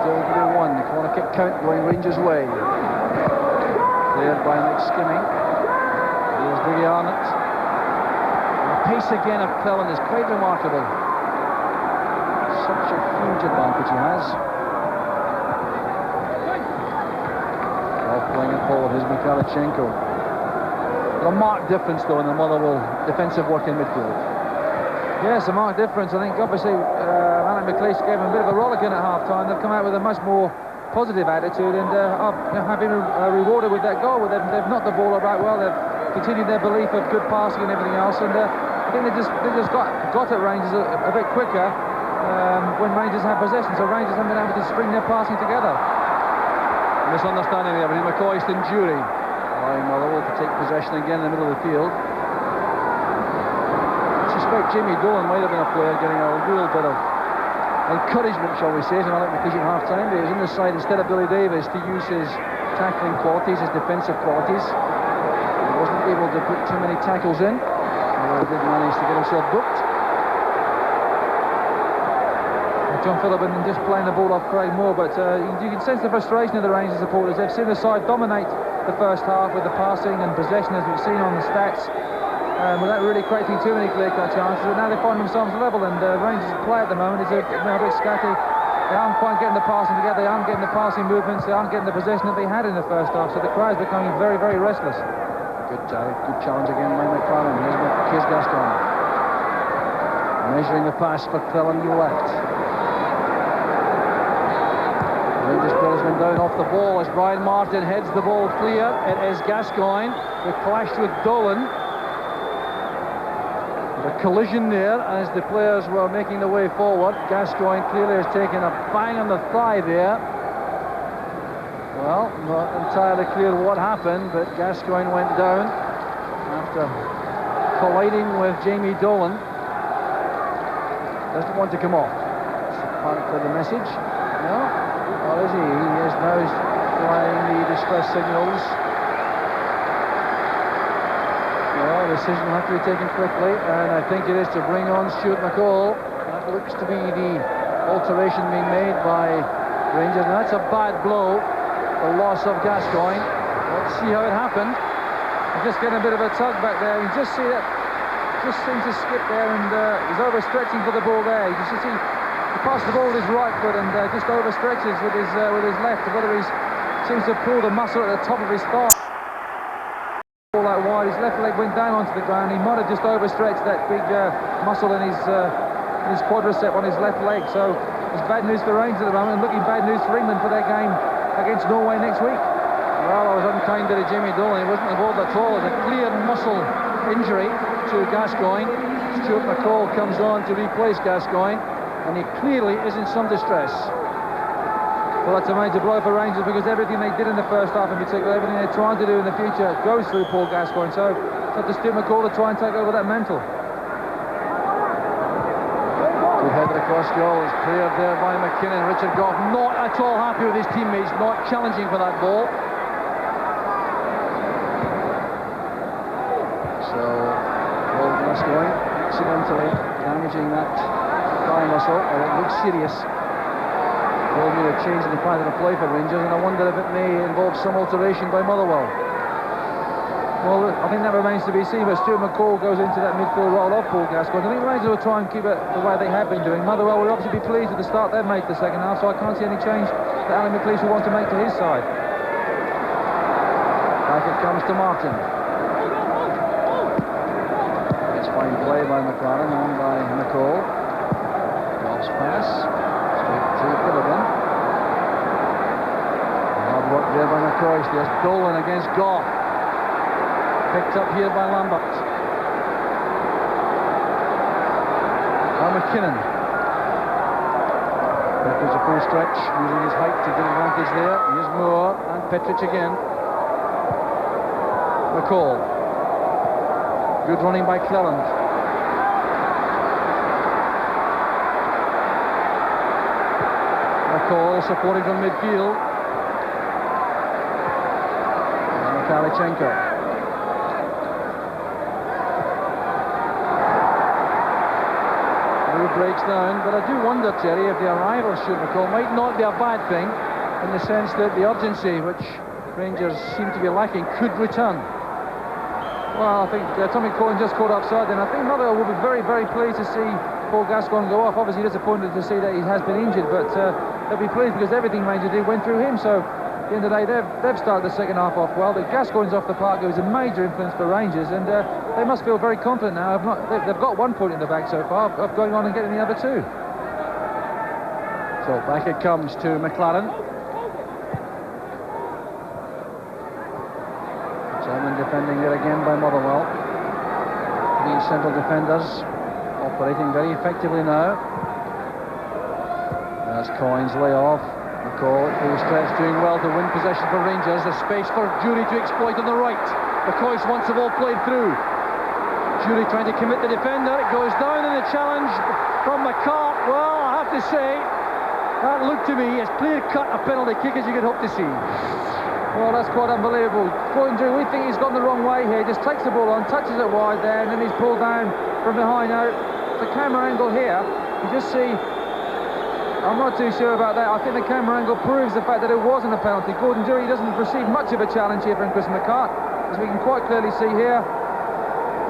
Still 3-1. The corner kick count going Rangers' way. Cleared by McSkimming. Here's Biggie Arnott. The pace again of Cleland is quite remarkable. Such a huge advantage he has. Playing it forward, here's Mikhailchenko. A marked difference though in the Motherwell defensive work in midfield. Yes, a marked difference. I think obviously McCOIST gave him a bit of a rollicking at half-time. They've come out with a much more positive attitude and have been rewarded with that goal. They've knocked the ball about well. They've continued their belief of good passing and everything else. And I think they just got at Rangers a bit quicker when Rangers had possession. So Rangers haven't been able to string their passing together. Misunderstanding there between McCOIST and Jury. Motherwell to take possession again in the middle of the field. I suspect Jamie Dolan might have been a player getting a real bit of encouragement, shall we say, in Alec McLeish at half-time. But he was in the side instead of Billy Davies to use his tackling qualities, his defensive qualities. He wasn't able to put too many tackles in. He did manage to get himself booked. John Phillips just playing the ball off Craig Moore, but you can sense the frustration of the Rangers supporters. They've seen the side dominate the first half with the passing and possession, as we've seen on the stats, without really creating too many clear-cut chances. But now they find themselves level, and Rangers play at the moment is a bit scatty. They aren't quite getting the passing together. They aren't getting the passing movements. They aren't getting the possession that they had in the first half. So the crowd's becoming very, very restless. Good challenge again by McFarlane. Here's Gascoigne measuring the pass for Cleland left. Rangers ball's been down off the ball as Brian Martin heads the ball clear. It is Gascoigne who clashed with Dolan. The collision there as the players were making their way forward. Gascoigne clearly has taken a bang on the thigh there. Well, not entirely clear what happened, but Gascoigne went down after colliding with Jamie Dolan. Doesn't want to come off. That's part of the message. No. Or is he? He is now flying the distress signals. Well, the decision will have to be taken quickly, and I think it is to bring on Stuart McCall. That looks to be the alteration being made by Rangers, and that's a bad blow. The loss of Gascoigne. Let's see how it happened. I'm just getting a bit of a tug back there. You just see that, just seems to skip there, and he's overstretching for the ball there. You just see. He passed the ball with his right foot and just overstretches with his left. Whether he seems to pull the muscle at the top of his thigh. Ball out wide. His left leg went down onto the ground. He might have just overstretched that big muscle in his quadricep on his left leg. So it's bad news for Rangers at the moment, and looking bad news for England for their game against Norway next week. Well, I was unkind to Jamie Dolan. He wasn't involved at all. It's a clear muscle injury to Gascoigne. Stuart McCall comes on to replace Gascoigne, and he clearly is in some distress. Well, that's a major blow for Rangers, because everything they did in the first half in particular, everything they're trying to do in the future goes through Paul Gascoigne. So it's up to Stuart McCall to try and take over that mantle. Good header across goal is cleared there by McKinnon. Richard Gough not at all happy with his teammates, not challenging for that ball. So Paul Gascoigne accidentally damaging that thigh muscle, and it looks serious. Will be a change in the pattern of play for Rangers, and I wonder if it may involve some alteration by Motherwell. Well, I think that remains to be seen, but Stuart McCall goes into that midfield role of Paul Gascoigne. I think Rangers will try and keep it the way they have been doing. Motherwell will obviously be pleased with the start they've made the second half, so I can't see any change that Alan McLeish will want to make to his side. Back it comes to Martin. It's fine play by McLaren, on by McCall. Goff's pass. To Phillips. Hard work there by McCOIST. There's Dolan against Gough. Picked up here by Lambert. Now McKinnon. Petric a full stretch, using his height to good advantage there. Here's Moore and Petric again. McCall. Good running by Cleland. McCall supporting from midfield. And Mikhailchenko. Moved breaks down. But I do wonder, Terry, if the arrival of Stuart McCall might not be a bad thing, in the sense that the urgency which Rangers seem to be lacking could return. Well, I think Tommy Coyne just caught offside, and I think Motherwell will be very, very pleased to see Paul Gascoigne go off. Obviously disappointed to see that he has been injured, but they'll be pleased because everything Rangers did went through him. So at the end of the day, they've started the second half off well. The Gascoigne's off the park. It was a major influence for Rangers, and they must feel very confident now. They've got 1 point in the bag so far of going on and getting the other two. So back it comes to McLaren. German defending there again by Motherwell. Three central defenders operating very effectively now. There's Coyne's layoff. McCall at full stretch, doing well to win possession for Rangers. There's space for Jury to exploit on the right. McCoist wants the ball played through. Jury trying to commit the defender. It goes down in the challenge from McCart. Well, I have to say, that looked to me as clear-cut a penalty kick as you could hope to see. Well, that's quite unbelievable. We think he's gone the wrong way here. He just takes the ball on, touches it wide there, and then he's pulled down from behind. Now, the camera angle here, you just see, I'm not too sure about that. I think the camera angle proves the fact that it wasn't a penalty. Gordon Jury doesn't receive much of a challenge here from Chris McCart, as we can quite clearly see here.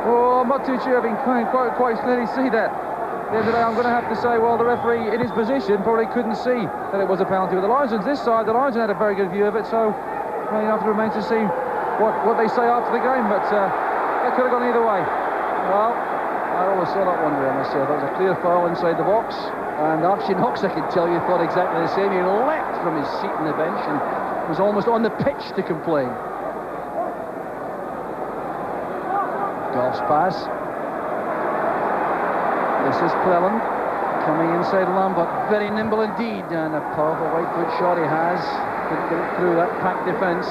Oh, I'm not too sure if we can quite clearly see that. At the end of the day, I'm going to have to say, well, the referee in his position probably couldn't see that it was a penalty. With the linesman's this side, the linesman had a very good view of it, so well, you have to remain to see what they say after the game, but that could have gone either way. Well, I always saw that one way, I must say. That was a clear foul inside the box, and Archie Knox, I can tell you, thought exactly the same. He leapt from his seat in the bench and was almost on the pitch to complain. Golf's pass. This is Cleland coming inside Lambert, very nimble indeed, and a powerful right foot shot he has. Couldn't get it through that packed defence.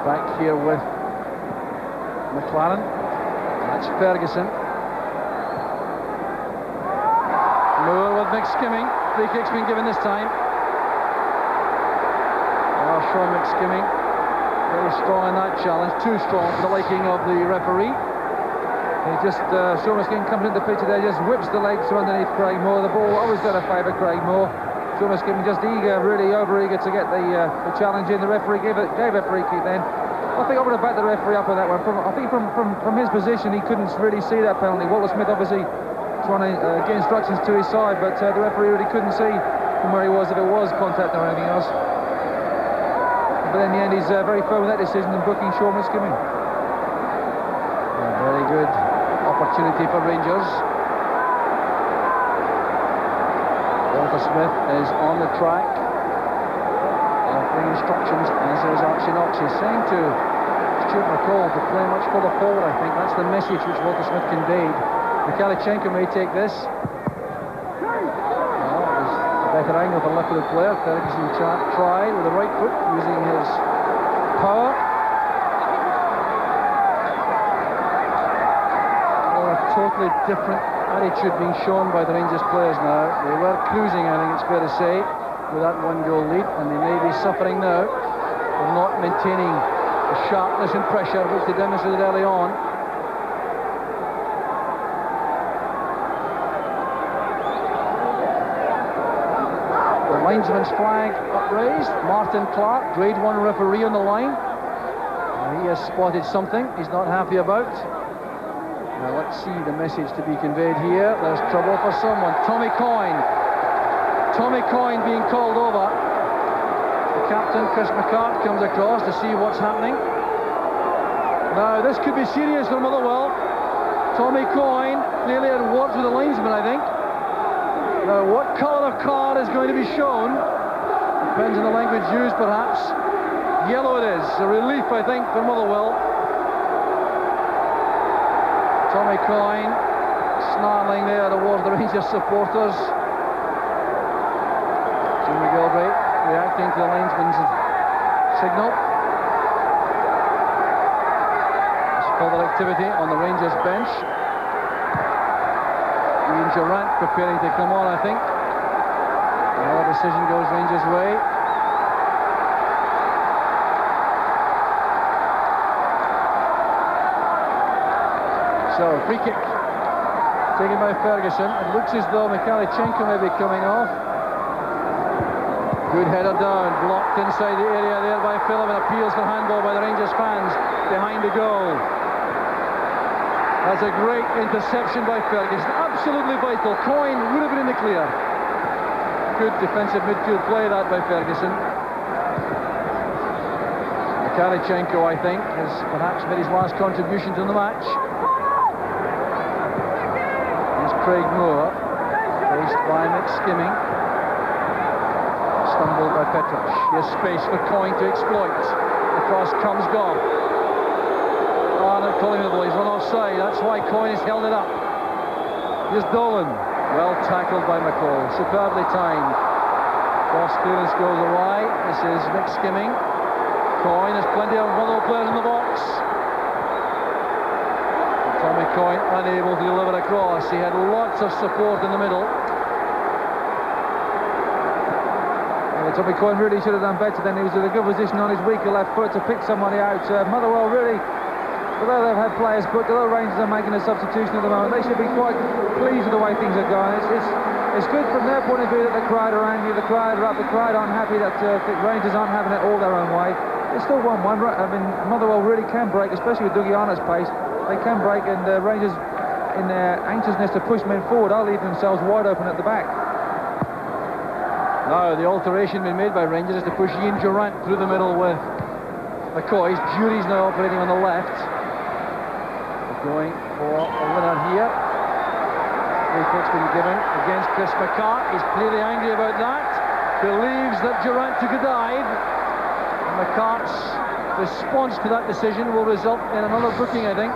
Back here with McLaren. That's Ferguson. Moore with McSkimming. Free kick's been given this time. Oh, Sean McSkimming, very strong in that challenge. Too strong for the liking of the referee. He just, Sean McSkimming comes into the pitch there, just whips the legs from underneath Craig Moore. The ball always got to favour Craig Moore. Sean McSkimming just eager, really over-eager to get the challenge in. The referee gave a free kick then. I think I'm going to back the referee up on that one. I think from his position, he couldn't really see that penalty. Walter Smith obviously trying to get instructions to his side, but the referee really couldn't see from where he was if it was contact or anything else. But in the end, he's very firm with that decision and booking Sean McSkimming. Very good opportunity for Rangers. Walter Smith is on the track, offering instructions, as is Archie Knox. He's saying to Stuart McCall to play much further forward. I think that's the message which Walter Smith conveyed. Mikhailchenko may take this. Well, it was a better angle for left-footed player. Ferguson tried with the right foot, using his power. Totally different attitude being shown by the Rangers players now. They were cruising, I think it's fair to say, with that one-goal lead, and they may be suffering now for not maintaining the sharpness and pressure which they demonstrated early on. The linesman's flag upraised. Martin Clark, Grade 1 referee on the line. He has spotted something he's not happy about. Now let's see the message to be conveyed here. There's trouble for someone. Tommy Coyne. Tommy Coyne being called over. The captain, Chris McCart, comes across to see what's happening. Now this could be serious for Motherwell. Tommy Coyne clearly had words with the linesman, I think. Now what colour of card is going to be shown? Depends on the language used, perhaps. Yellow it is. A relief, I think, for Motherwell. Tommy Coyne snarling there towards the Rangers supporters. Jim McGilvray reacting to the linesman's signal. There's further activity on the Rangers bench. DURRANT preparing to come on, I think. Another decision goes Rangers' way. So, free kick to taken by Ferguson. It looks as though Mikhailichenko may be coming off. Good header down, blocked inside the area there by Philip, and appeals for handball by the Rangers fans behind the goal. That's a great interception by Ferguson, absolutely vital. COYNE would have been in the clear. Good defensive midfield play that by Ferguson. Mikhailichenko, I think, has perhaps made his last contribution to the match. Here's Craig Moore, faced by McSkimming. Stumbled by Petrov. Here's space for COYNE to exploit. Across comes Goff. Oh, not calling the ball. He's run offside. That's why COYNE has held it up. Here's Dolan. Well tackled by McCall. Superbly timed. Goff's clearance goes awry. This is McSkimming. COYNE has plenty of Motherwell players in the box. Tommy COYNE unable to deliver across. He had lots of support in the middle. Tommy COYNE really should have done better. Then he was in a good position on his weaker left foot to pick somebody out. Motherwell really, although they've had players booked, although Rangers are making a substitution at the moment, they should be quite pleased with the way things are going. It's good from their point of view that the crowd are angry, the crowd are up, the crowd aren't happy that Rangers aren't having it all their own way. It's still 1-1. I mean, Motherwell really can break, especially with Dougie Arnott's pace. They can break, and Rangers, in their anxiousness to push men forward, are leaving themselves wide open at the back. Now the alteration being made by Rangers is to push Ian Durrant through the middle with McCOIST. Jury's now operating on the left. They're going for a winner here. Free kick's been given against Chris McCart. He's clearly angry about that. Believes that Durrant took a dive. McCart's response to that decision will result in another booking, I think.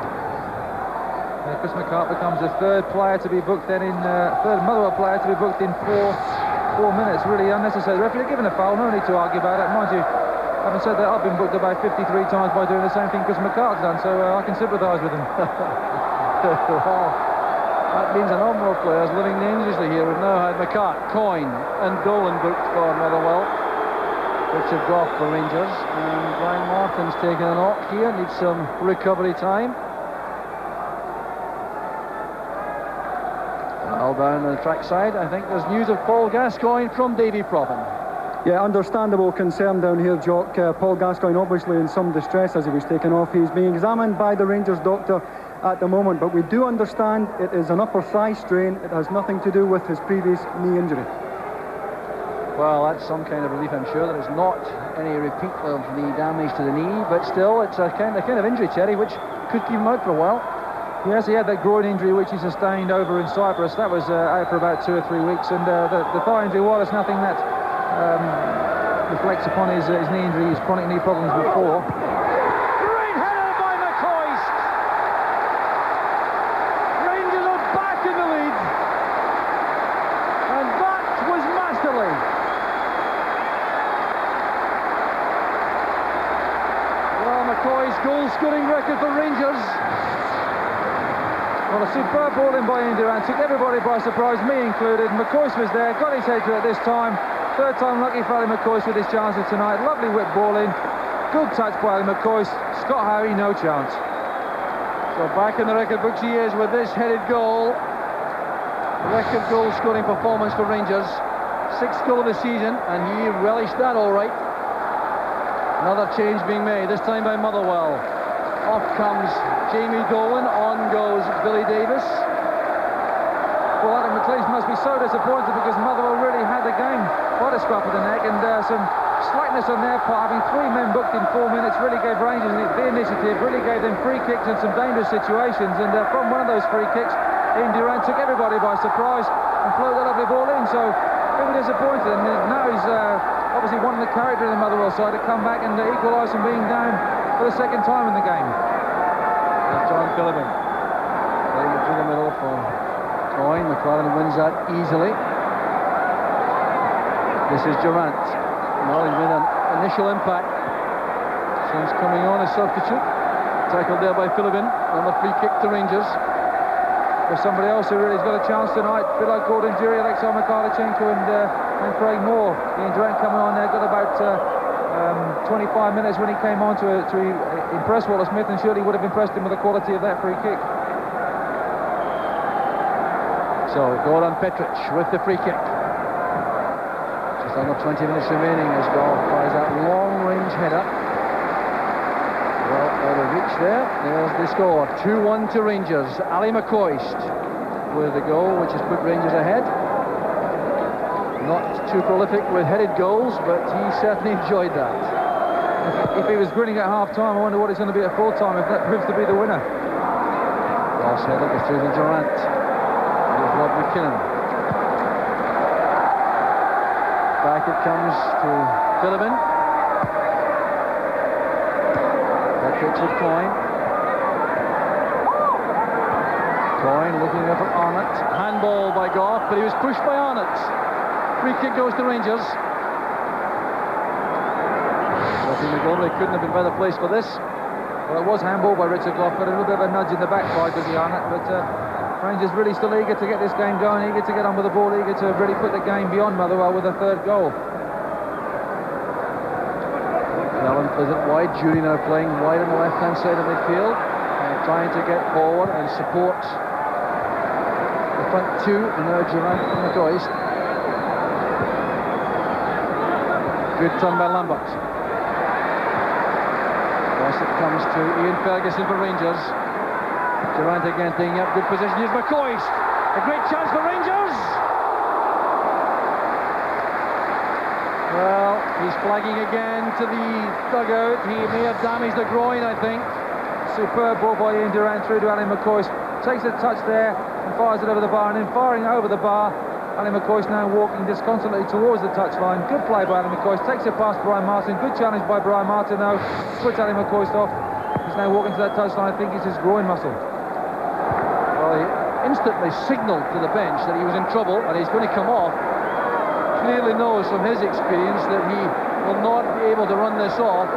Chris McCart becomes the third player to be booked then in third Motherwell player to be booked in 4 minutes. Really unnecessary. The referee given a foul, no need to argue about it. Mind you, having said that, I've been booked about 53 times by doing the same thing Chris McCart's done, so I can sympathise with him. Well, that means a number of players living dangerously here. We've now had McCart, COYNE and Dolan booked for Motherwell. Richard Goff for Rangers, and Brian Martin's taking a knock here, needs some recovery time. Down on the track side, I think there's news of Paul Gascoigne from Davy Provan. Yeah, understandable concern down here, Jock. Paul Gascoigne obviously in some distress as he was taken off. He's being examined by the Rangers doctor at the moment, but we do understand it is an upper thigh strain. It has nothing to do with his previous knee injury. Well, that's some kind of relief, I'm sure. There is not any repeat of the damage to the knee, but still, it's a kind of injury, Terry, which could keep him out for a while. Yes, he had that groin injury which he sustained over in Cyprus. That was out for about 2 or 3 weeks, and the thigh injury, well, it's nothing that reflects upon his knee injury, his chronic knee problems before. Great header by McCOIST! Rangers are back in the lead, and that was masterly. Well, McCOIST's goal-scoring record for Rangers. Well, a superb ball in by Ian Durrant, took everybody by surprise, me included. McCOIST was there, got his head to it this time. Third time lucky for Ali McCOIST with his chances tonight. Lovely whip ball in, good touch by Ali McCOIST. Scott Howie, no chance. So back in the record books he is with this headed goal. Record goal scoring performance for Rangers. 6th goal of the season, and he relished that all right. Another change being made, this time by Motherwell. Off comes Jamie Dolan, on goes Billy Davies. Well, Adam McLeish must be so disappointed because Motherwell really had the game by the scruff of the neck, and some slackness on their part, having 3 men booked in 4 minutes, really gave Rangers the initiative, really gave them free kicks in some dangerous situations, and from one of those free kicks, Ian Durrant took everybody by surprise and floated a lovely ball in, so they were disappointed, and now he's obviously one of the character in the Motherwell side to come back and equalise from being down for the 2nd time in the game. There's John Phillippe playing it through the middle for COYNE. McLaren wins that easily. This is Durrant. Well, he's made an initial impact since coming on as substitute. Tackled there by Phillippe. Another free kick to Rangers. There's somebody else who really's got a chance tonight. A bit like Gordon Jury, Alexei Mikhailichenko and Craig Moore. Ian Durrant coming on there, got about 25 minutes when he came on to impress Wallace Smith, and surely would have impressed him with the quality of that free kick. So Goran Petric with the free kick. Just under 20 minutes remaining as Golf tries that long-range header. Well, out of reach there. There's the score. 2-1 to Rangers. Ali McCOIST with the goal, which has put Rangers ahead. Not too prolific with headed goals, but he certainly enjoyed that. If he was grinning at half-time, I wonder what it's going to be at full-time if that proves to be the winner. Ross header goes through the DURRANT. Here's Rob McKinnon. Back it comes to Philibin. Patrick with COYNE. COYNE looking up at Arnott. Handball by Goff, but he was pushed by Arnott. Free kick goes to Rangers. I think the goalie couldn't have been better placed for this. Well, it was handball by Richard Goff, but a little bit of a nudge in the backside with the Arnott. But Rangers really still eager to get this game going, eager to get on with the ball, eager to really put the game beyond Motherwell with a third goal. Allen plays it wide. Judy now playing wide on the left-hand side of midfield, trying to get forward and support the front two. And now DURRANT and McCOIST. Good turn by Lambert. As it comes to Ian Ferguson for Rangers. DURRANT again taking up good position. Here's McCOIST. A great chance for Rangers. Well, he's flagging again to the dugout. He may have damaged the groin, I think. Superb ball by Ian DURRANT through to Ali McCOIST. Takes a touch there and fires it over the bar, and then firing over the bar. Ali McCOIST now walking disconsolately towards the touchline. Good play by Ali McCOIST. Takes it past Brian Martin. Good challenge by Brian Martin now. Puts Ali McCOIST off. He's now walking to that touchline. I think it's his groin muscle. Well, he instantly signalled to the bench that he was in trouble and he's going to come off. Clearly knows from his experience that he will not be able to run this off.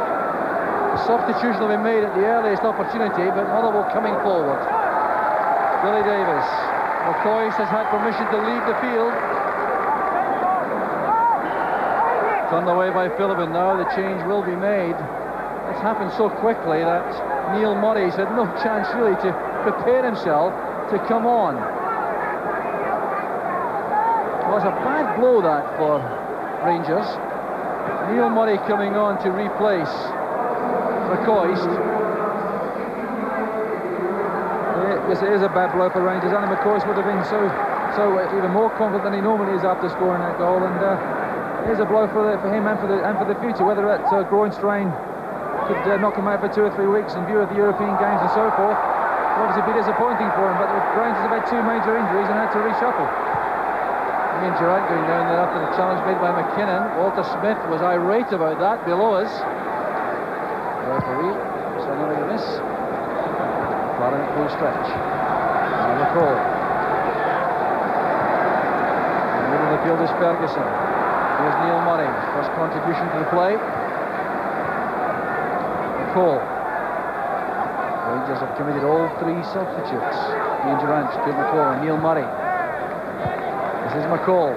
The substitution will be made at the earliest opportunity, but Motherwell coming forward. Billy Davies. McCOIST has had permission to leave the field. Turned away by Philibin. Now the change will be made. It's happened so quickly that Neil Murray's had no chance really to prepare himself to come on. It was a bad blow that for Rangers. Neil Murray coming on to replace McCOIST. Yes, it is a bad blow for Rangers. Ali McCOIST would have been so even more confident than he normally is after scoring that goal, and it is a blow for him and for the future. Whether that groin strain could knock him out for 2 or 3 weeks in view of the European games and so forth, will obviously be disappointing for him. But the Rangers have had 2 major injuries and had to reshuffle. Ian DURRANT going down there after the challenge made by McKinnon. Walter Smith was irate about that below us. The referee said nothing amiss. Clarent full stretch. And McCall. In the middle of the field is Ferguson. Here's Neil Murray. First contribution to the play. McCall. Rangers have committed all 3 substitutes. Ian DURRANT, good McCall, and Neil Murray. This is McCall.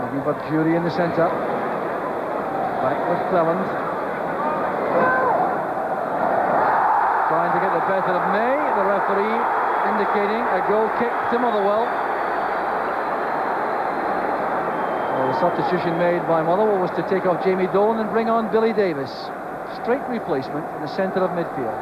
Looking for Jury in the centre. Back with Cleland. Trying to get the better of May. The referee indicating a goal kick to Motherwell. Well, the substitution made by Motherwell was to take off Jamie Dolan and bring on Billy Davies. Straight replacement in the centre of midfield.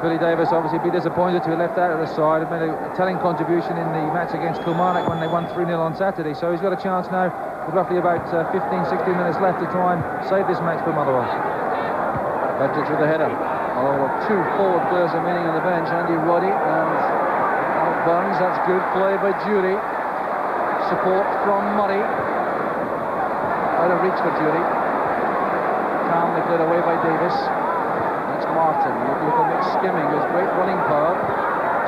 Billy Davies obviously be disappointed to be left out of the side. He made a telling contribution in the match against Kilmarnock when they won 3-0 on Saturday. So he's got a chance now with roughly about 15-16 minutes left to try and save this match for Motherwell. Patrick with the header. Motherwell 2 forward players remaining on the bench. Andy Roddy and Alec Burns. That's good play by Jury. Support from Murray. Out of reach for Jury. Calmly played away by Davis. That's Martin. Look at Mick Skimming, who has great running power.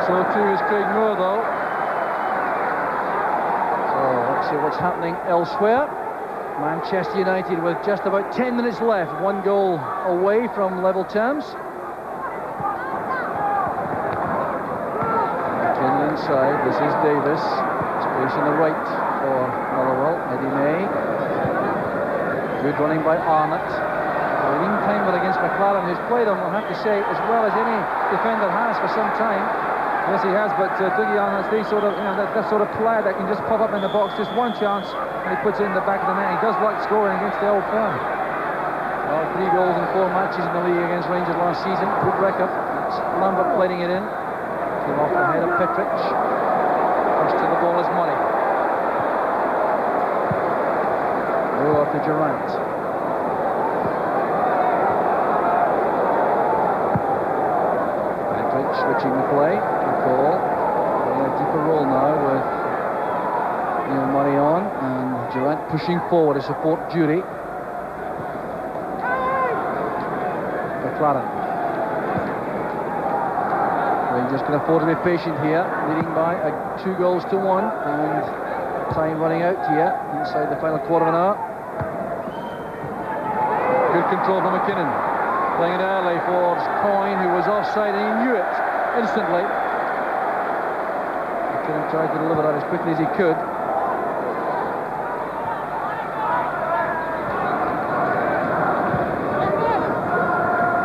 So too is Craig Moore, though. So let's see what's happening elsewhere. Manchester United with just about 10 minutes left. 1 goal away from level terms. McKinnon inside. This is Davis. Space on the right for Motherwell. Eddie May. Good running by Arnott. Leading timer against McLaren, who's played him, I have to say, as well as any defender has for some time. Yes, he has, but Dougie Allen, that's the sort of, that sort of player that can just pop up in the box, just one chance, and he puts it in the back of the net. He does like scoring against the old firm. Well, 3 goals in 4 matches in the league against Rangers last season. Good record. It's Lambert playing it in. Came off the head of Petric. First to the ball is Murray. Moore to Durrant. Petric switching the play. McCall playing a deeper role now with Neil Murray on, and Durrant pushing forward to support Jury. McLaren. Rangers can afford to be patient here, leading by 2 goals to 1, and time running out here inside the final quarter of an hour. Good control from McKinnon, playing it early for COYNE, who was offside, and he knew it instantly. McKinnon tried to deliver that as quickly as he could.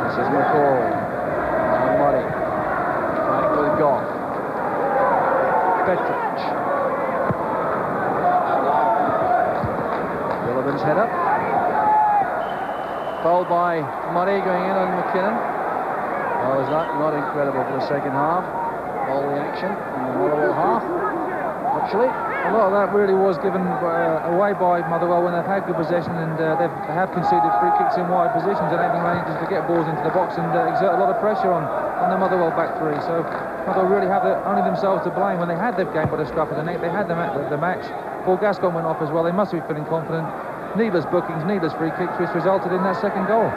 This is McCall. Now Murray. Back with Goff. Petric. Williams head up. Fouled by Murray, going in on McKinnon. Well, is that not incredible for the second half? All the action in the Motherwell half. Actually, a lot of that really was given away by Motherwell when they've had good possession, and they have conceded free kicks in wide positions, enabling Rangers to get balls into the box and exert a lot of pressure on the Motherwell back three. So Motherwell really have only themselves to blame. When they had the game by the scruff of the neck, they had the match. Paul Gascoigne went off as well. They must be feeling confident. Needless bookings, needless free kicks, which resulted in that second goal.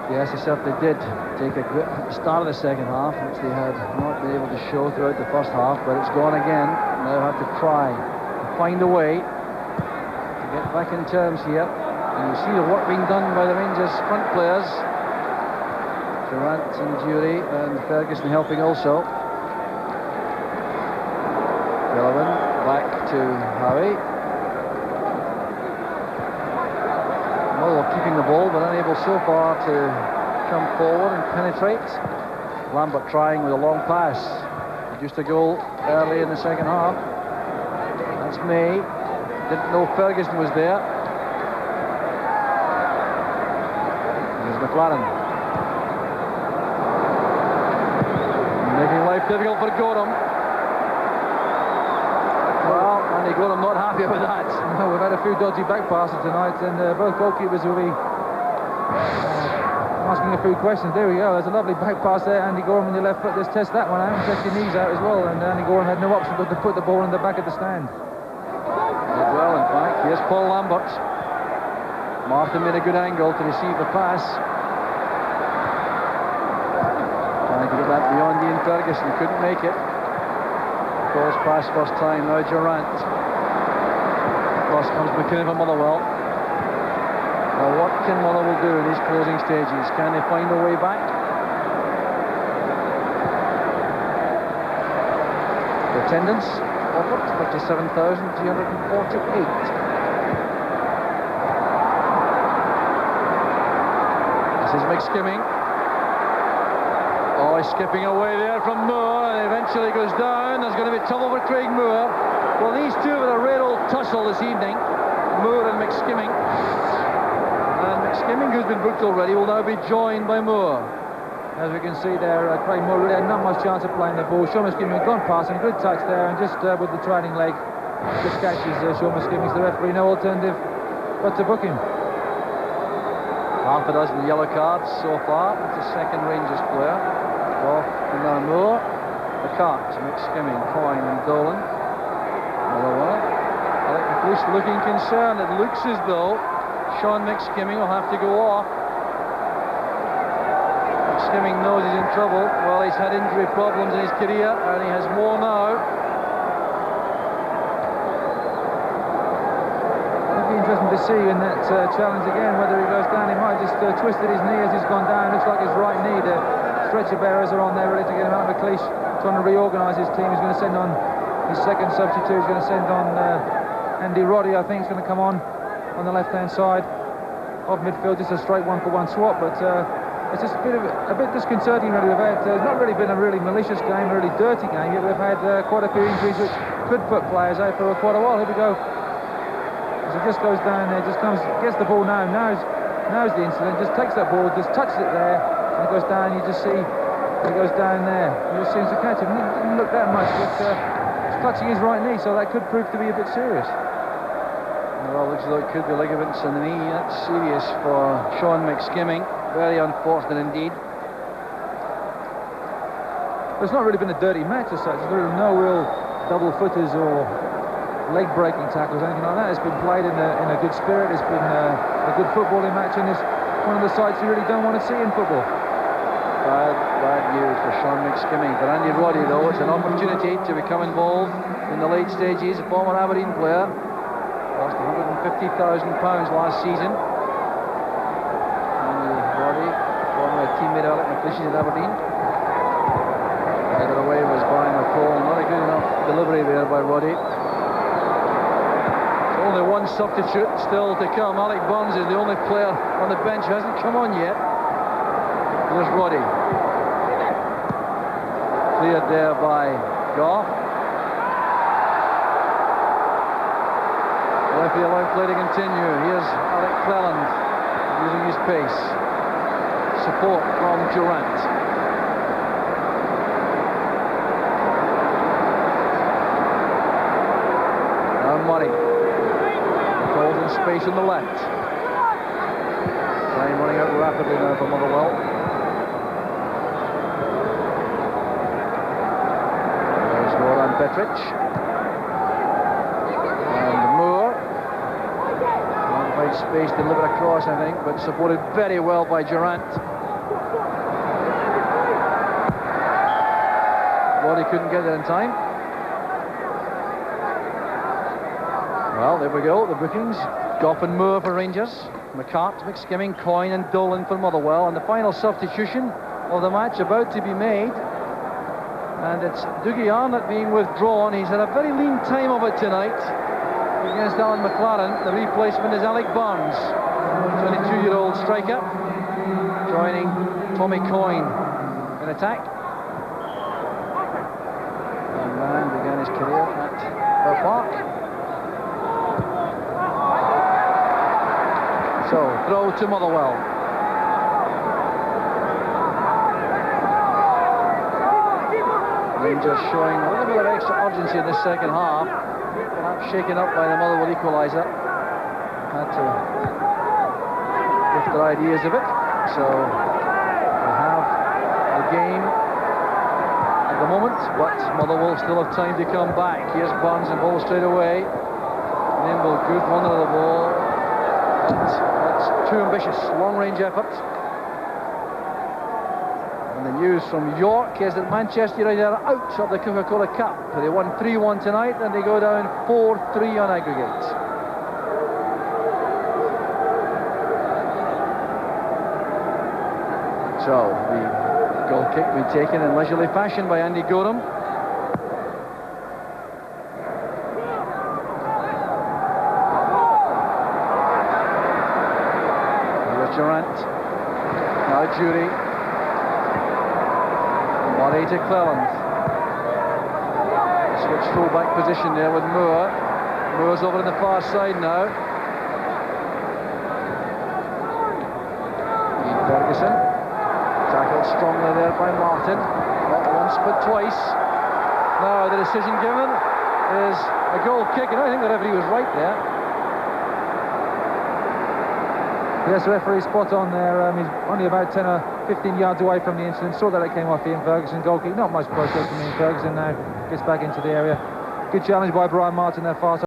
Yes, they certainly did take a grip at the start of the second half, which they had not been able to show throughout the first half, but it's gone again. Now have to try to find a way to get back in terms here. And you see the work being done by the Rangers front players. Durrant and Jury and Ferguson helping also. Gillivan back to Howie. Motherwell keeping the ball, but unable so far to come forward and penetrate. Lambert trying with a long pass. Produced a goal early in the second half. That's May. Didn't know Ferguson was there. Here's McLaren. Making life difficult for Gorham. Well, Andy Gorham not happy with that. No, we've had a few dodgy back passes tonight, and both goalkeepers will be asking a few questions. There we go. There's a lovely back pass there. Andy Gorham on your left foot. Just test that one out and test your knees out as well. And Andy Gorham had no option but to put the ball in the back of the stand. Did well, in fact. Here's Paul Lambert. Martin made a good angle to receive the pass. Trying to get that beyond Ian Ferguson. Couldn't make it. Cross pass first time. Now Durrant. Across comes McKinnon from Motherwell. Now what can Motherwell do in these closing stages? Can they find a way back? The attendance offered 57,348. This is McSkimming. Oh, he's skipping away there from Moore, and eventually goes down. There's going to be trouble for Craig Moore. Well, these two with a rare old tussle this evening, Moore and McSkimming. And McSkimming, who's been booked already, will now be joined by Moore. As we can see there, Craig Moore really had not much chance of playing the ball. Sean McSkimming had gone past him, good touch there, and just with the trailing leg, just catches Sean McSkimming. The referee, no alternative but to book him. Half a dozen yellow cards so far. It's the second Rangers player. Off and now Moore. The cards, McSkimming, COYNE and Dolan. Motherwell. I think the police looking concerned. It looks as though Sean McSkimming will have to go off. McSkimming knows he's in trouble. Well, he's had injury problems in his career, and he has more now. It'll be interesting to see in that challenge again whether he goes down. He might just twisted his knee as he's gone down. Looks like his right knee. The stretcher bearers are on there ready to get him out of McCoist, trying to reorganise his team. He's going to send on his second substitute. He's going to send on Andy Roddy, I think, is going to come on the left-hand side. midfield, just a straight one-for-one swap, but it's just a bit disconcerting really. It's not really been a really malicious game, a really dirty game, yet we've had quite a few injuries which could put players out for quite a while. Here we go. As it just goes down there, just gets the ball now, knows the incident, just takes that ball, just touches it there, and it goes down. You just see it goes down there. He just seems to catch it. Didn't look that much, but he's clutching his right knee, so that could prove to be a bit serious. Well, looks like it could be ligaments in the knee. That's serious for Sean McSkimming. Very unfortunate indeed. It's not really been a dirty match as such. There's no real double footers or leg breaking tackles or anything like that. It's been played in a good spirit. It's been a good footballing match, and it's one of the sides you really don't want to see in football. Bad news for Sean McSkimming. For Andy Roddy, though, it's an opportunity to become involved in the late stages. A former Aberdeen player, lost £150,000 last season. Andy Roddy, former teammate Alec McLeish at Aberdeen. Headed away was by McCall. Not a good enough delivery there by Roddy. Only one substitute still to come. Alec Burns is the only player on the bench who hasn't come on yet. There's Roddy. Cleared there by Goff. Referee allowed play to continue. Here's Alec Cleland using his pace. Support from Durrant. Now Murray. Calls in space on the left. Time running out rapidly now for Motherwell. Petrich and Moore. Find space, delivered across, I think, but supported very well by Durrant. Roddy couldn't get there in time. Well, there we go, the bookings. Goff and Moore for Rangers. McCart, McSkimming, COYNE and Dolan for Motherwell. And the final substitution of the match about to be made. And it's Dougie Arnott being withdrawn. He's had a very lean time of it tonight against Alan McLaren. The replacement is Alec Barnes, 22-year-old striker, joining Tommy COYNE in attack. Young man began his career at Bell Park. So, throw to Motherwell. Rangers showing a little bit of extra urgency in the second half, perhaps shaken up by the Motherwell equaliser. Had to lift their ideas a bit, so they have the game at the moment, but Motherwell still have time to come back. Here's Burns and ball straight away. Nimble, good run of the ball, but that's too ambitious. Long range effort. And the news from York is that Manchester United are out of the Coca-Cola Cup. They won 3-1 tonight, and they go down 4-3 on aggregate. So the goal kick being taken in leisurely fashion by Andy Gorham. Here's Durrant. Now Jury. Murray to Cleland. Switch full-back position there with Moore. Moore's over on the far side now. Ian Ferguson. Tackled strongly there by Martin. Not once but twice. Now the decision given is a goal kick, and I think the referee was right there. Yes, referee spot on there. He's only about 10 or 15 yards away from the incident. Saw that it came off Ian Ferguson. Goal kick, not much protest from Ian Ferguson now. Gets back into the area. Good challenge by Brian Martin there, far side.